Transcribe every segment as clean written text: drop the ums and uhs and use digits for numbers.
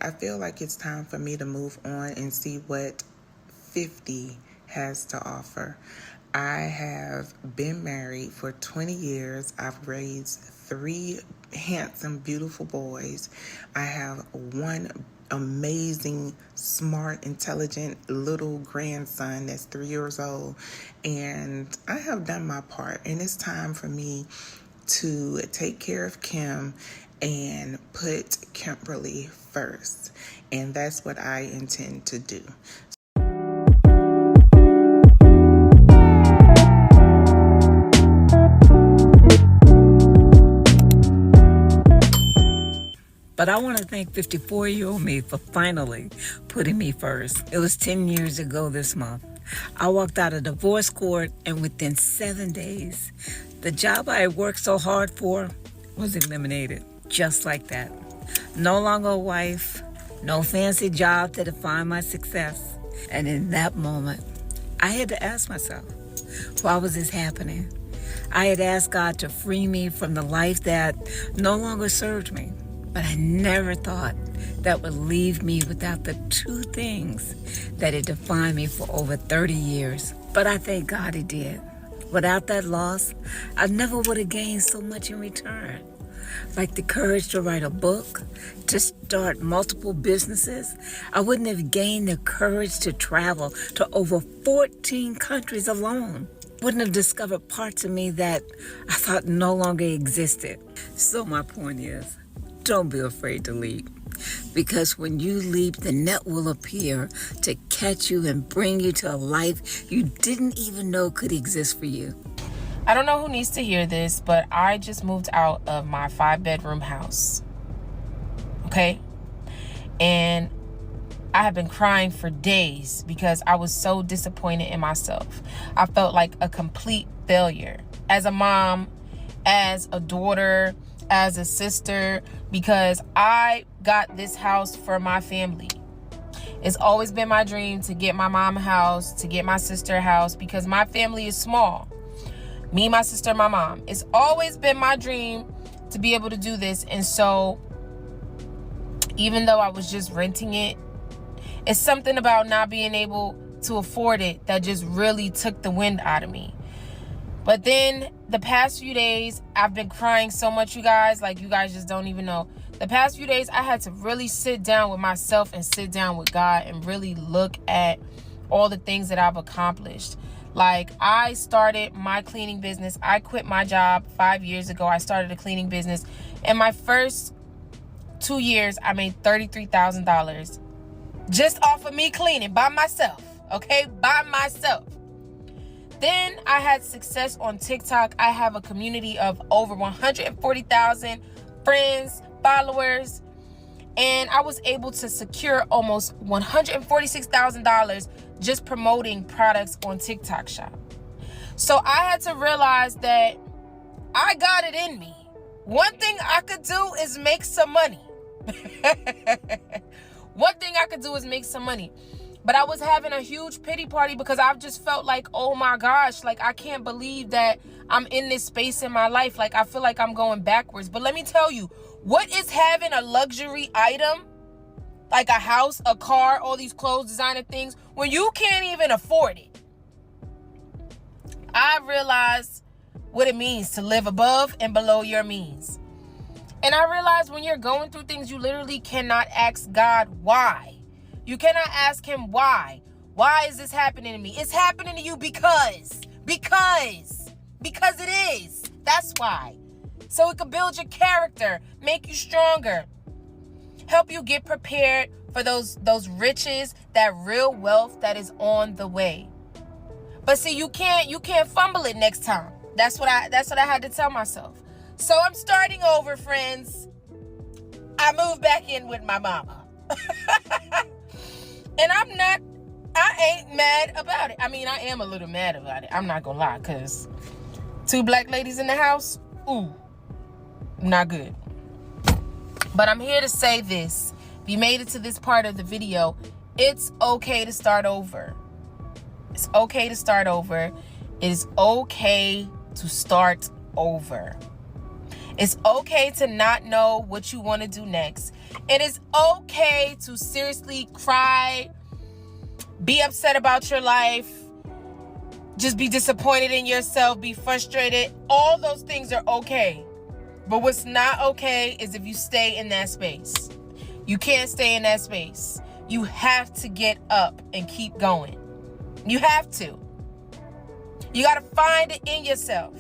I feel like it's time for me to move on and see what 50 has to offer. I have been married for 20 years. I've raised 3 handsome, beautiful boys. I have 1 amazing, smart, intelligent little grandson that's 3 years old. And I have done my part. And it's time for me to take care of Kim and put Kimberly first. And that's what I intend to do. But I want to thank 54-year-old me for finally putting me first. It was 10 years ago this month. I walked out of divorce court, and within 7 days, the job I had worked so hard for was eliminated. Just like that. No longer a wife, no fancy job to define my success. And in that moment, I had to ask myself, why was this happening? I had asked God to free me from the life that no longer served me. But I never thought that would leave me without the 2 things that had defined me for over 30 years. But I thank God it did. Without that loss, I never would have gained so much in return. Like the courage to write a book, to start multiple businesses. I wouldn't have gained the courage to travel to over 14 countries alone. Wouldn't have discovered parts of me that I thought no longer existed. So my point is, don't be afraid to leap, because when you leap, the net will appear to catch you and bring you to a life you didn't even know could exist for you. I don't know who needs to hear this, but I just moved out of my 5-bedroom house. Okay? And I have been crying for days because I was so disappointed in myself. I felt like a complete failure as a mom, as a daughter, as a sister, because I got this house for my family. It's always been my dream to get my mom a house, to get my sister a house, because my family is small. Me, my sister, my mom. It's always been my dream to be able to do this. And so even though I was just renting it, it's something about not being able to afford it that just really took the wind out of me. But then the past few days, I've been crying so much, you guys. Like, you guys just don't even know. The past few days, I had to really sit down with myself and sit down with God and really look at all the things that I've accomplished. Like, I started my cleaning business. I quit my job 5 years ago. I started a cleaning business. In my first 2 years, I made $33,000 just off of me cleaning by myself. Okay? By myself. Then I had success on TikTok. I have a community of over 140,000 friends, followers, and I was able to secure almost $146,000 just promoting products on TikTok Shop. So I had to realize that I got it in me. One thing I could do is make some money. One thing I could do is make some money. But I was having a huge pity party because I've just felt like, oh my gosh, like I can't believe that I'm in this space in my life. Like I feel like I'm going backwards. But let me tell you, what is having a luxury item, like a house, a car, all these clothes, designer things, when you can't even afford it? I realized what it means to live above and below your means. And I realized when you're going through things, you literally cannot ask God why. You cannot ask him why. Why is this happening to me? It's happening to you because it is. That's why. So it could build your character, make you stronger, help you get prepared for those riches, that real wealth that is on the way. But see, you can't fumble it next time. That's what I had to tell myself. So I'm starting over, friends. I moved back in with my mama. And I ain't mad about it. I mean, I am a little mad about it. I'm not gonna lie, because 2 black ladies in the house, ooh, not good. But I'm here to say this. If you made it to this part of the video, it's okay to start over. It's okay to start over. It is okay to start over. It's okay to not know what you want to do next. It is okay to seriously cry, be upset about your life, just be disappointed in yourself, be frustrated. All those things are okay. But what's not okay is if you stay in that space. You can't stay in that space. You have to get up and keep going. You have to. You got to find it in yourself.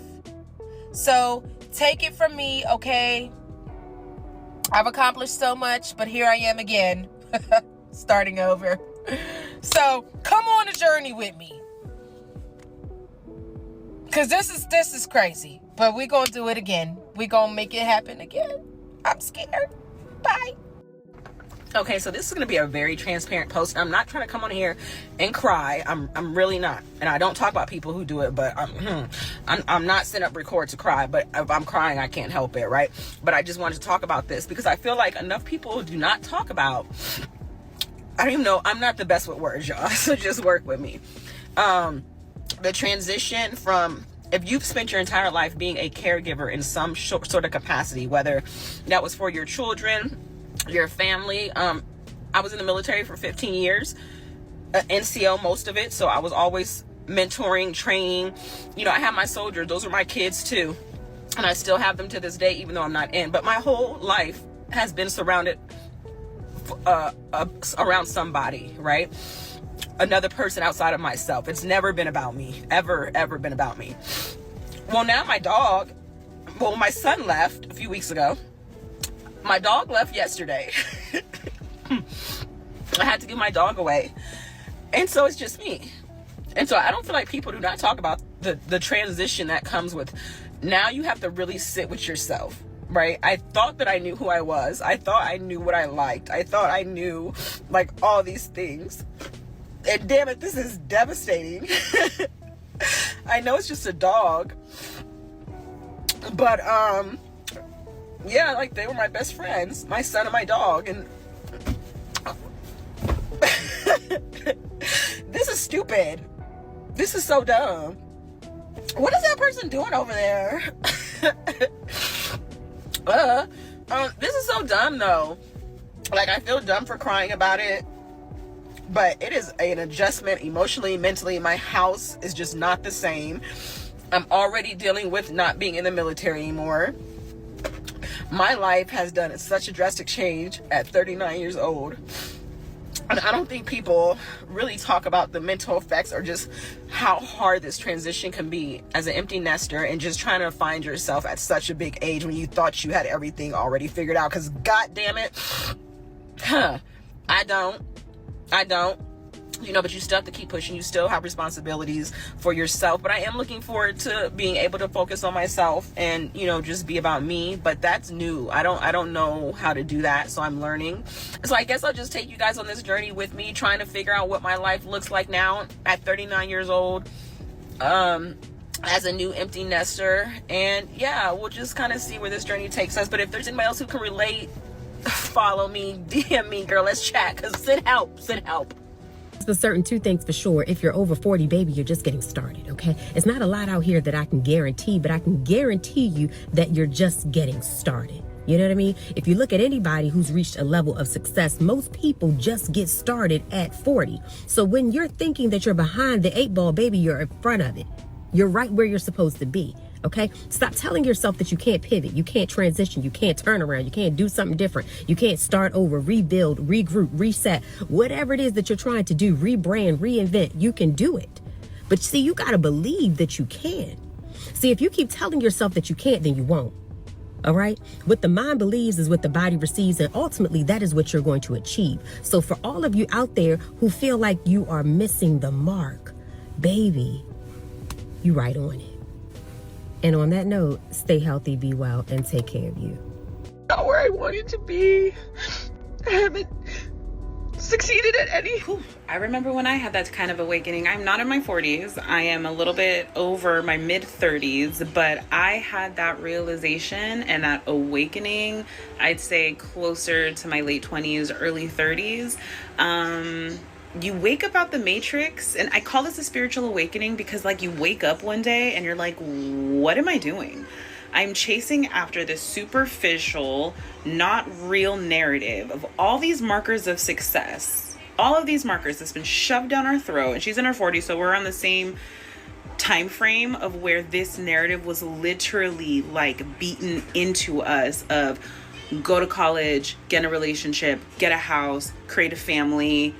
So take it from me, okay? I've accomplished so much, but here I am again, starting over. So come on a journey with me. Because this is crazy. But we're going to do it again. We're going to make it happen again. I'm scared. Bye. Okay, so this is going to be a very transparent post. I'm not trying to come on here and cry. I'm really not. And I don't talk about people who do it, but I'm not sitting up record to cry. But if I'm crying, I can't help it, right? But I just wanted to talk about this because I feel like enough people do not talk about, I don't even know, I'm not the best with words, y'all, so just work with me. The transition from, if you've spent your entire life being a caregiver in some sort of capacity, whether that was for your children, your family. I was in the military for 15 years, NCO most of it, so I was always mentoring, training. You know, I have my soldiers, those are my kids too, and I still have them to this day, even though I'm not in. But my whole life has been surrounded around somebody, right? Another person outside of myself. It's never been about me, ever been about me. Well, now my son left a few weeks ago. My dog left yesterday. I had to give my dog away. And so it's just me. And so I don't feel like people do not talk about the transition that comes with, now you have to really sit with yourself, right? I thought that I knew who I was. I thought I knew what I liked. I thought I knew like all these things. And damn it, this is devastating. I know it's just a dog. But yeah, like they were my best friends, my son and my dog, and this is stupid. This is so dumb. What is that person doing over there? This is so dumb though. Like, I feel dumb for crying about it, but it is an adjustment emotionally, mentally. My house is just not the same. I'm already dealing with not being in the military anymore. My life has done such a drastic change at 39 years old. And I don't think people really talk about the mental effects or just how hard this transition can be as an empty nester and just trying to find yourself at such a big age when you thought you had everything already figured out. Because God damn it, I don't. You know, but you still have to keep pushing. You still have responsibilities for yourself. But I am looking forward to being able to focus on myself and, you know, just be about me. But that's new. I don't know how to do that. So I'm learning. So I guess I'll just take you guys on this journey with me, trying to figure out what my life looks like now at 39 years old, as a new empty nester. And yeah, we'll just kind of see where this journey takes us. But if there's anybody else who can relate, follow me, DM me, girl, let's chat. Because send help. For certain, two things for sure. If you're over 40, baby, you're just getting started, okay? It's not a lot out here that I can guarantee, but I can guarantee you that you're just getting started. You know what I mean? If you look at anybody who's reached a level of success, most people just get started at 40. So when you're thinking that you're behind the 8 ball, baby, you're in front of it. You're right where you're supposed to be. Okay, stop telling yourself that you can't pivot, you can't transition, you can't turn around, you can't do something different, you can't start over, rebuild, regroup, reset, whatever it is that you're trying to do, rebrand, reinvent, you can do it. But see, you got to believe that you can. See, if you keep telling yourself that you can't, then you won't. All right. What the mind believes is what the body receives. And ultimately, that is what you're going to achieve. So for all of you out there who feel like you are missing the mark, baby, you right on it. And on that note, stay healthy, be well, and take care of you. Not where I wanted to be. I haven't succeeded at any. I remember when I had that kind of awakening. I'm not in my 40s. I am a little bit over my mid 30s, but I had that realization and that awakening, I'd say closer to my late 20s, early 30s. You wake up out the matrix, and I call this a spiritual awakening because like you wake up one day and you're like, what am I doing? I'm chasing after this superficial, not real narrative of all these markers of success. All of these markers that's been shoved down our throat. And she's in her 40s, so we're on the same time frame of where this narrative was literally like beaten into us of go to college, get in a relationship, get a house, create a family,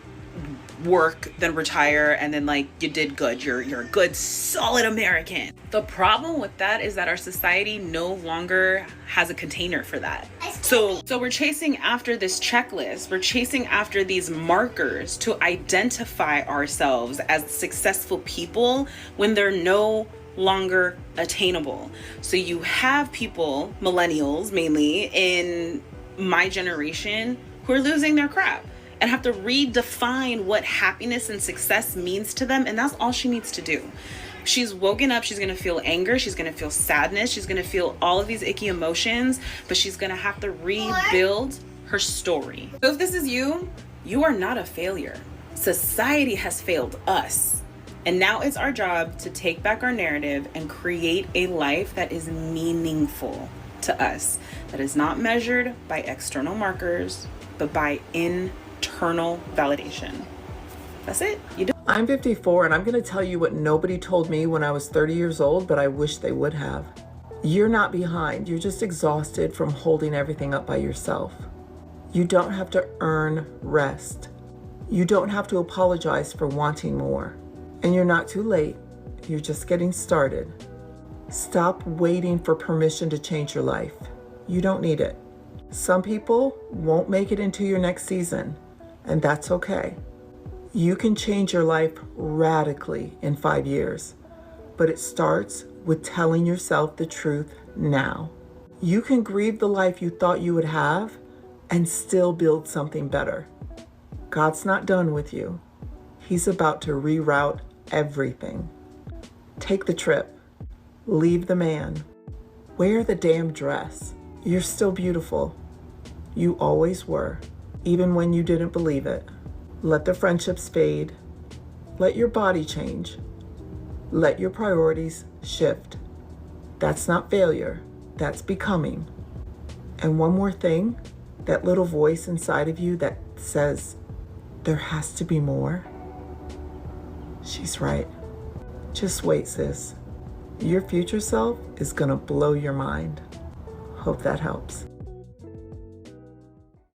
work, then retire, and then like you did good. You're a good, solid American. The problem with that is that our society no longer has a container for that. So we're chasing after this checklist. We're chasing after these markers to identify ourselves as successful people when they're no longer attainable. So you have people, millennials mainly, in my generation who are losing their crap and have to redefine what happiness and success means to them. And that's all she needs to do. She's woken up, she's gonna feel anger, she's gonna feel sadness, she's gonna feel all of these icky emotions, but she's gonna have to rebuild her story. So if this is you, you are not a failure. Society has failed us. And now it's our job to take back our narrative and create a life that is meaningful to us, that is not measured by external markers, but by internal validation. That's it. You do. I'm 54 and I'm going to tell you what nobody told me when I was 30 years old, but I wish they would have. You're not behind. You're just exhausted from holding everything up by yourself. You don't have to earn rest. You don't have to apologize for wanting more. And you're not too late. You're just getting started. Stop waiting for permission to change your life. You don't need it. Some people won't make it into your next season, and that's okay. You can change your life radically in 5 years, but it starts with telling yourself the truth now. You can grieve the life you thought you would have and still build something better. God's not done with you. He's about to reroute everything. Take the trip. Leave the man. Wear the damn dress. You're still beautiful. You always were, even when you didn't believe it. Let the friendships fade. Let your body change. Let your priorities shift. That's not failure. That's becoming. And one more thing, that little voice inside of you that says, there has to be more. She's right. Just wait, sis. Your future self is gonna blow your mind. Hope that helps.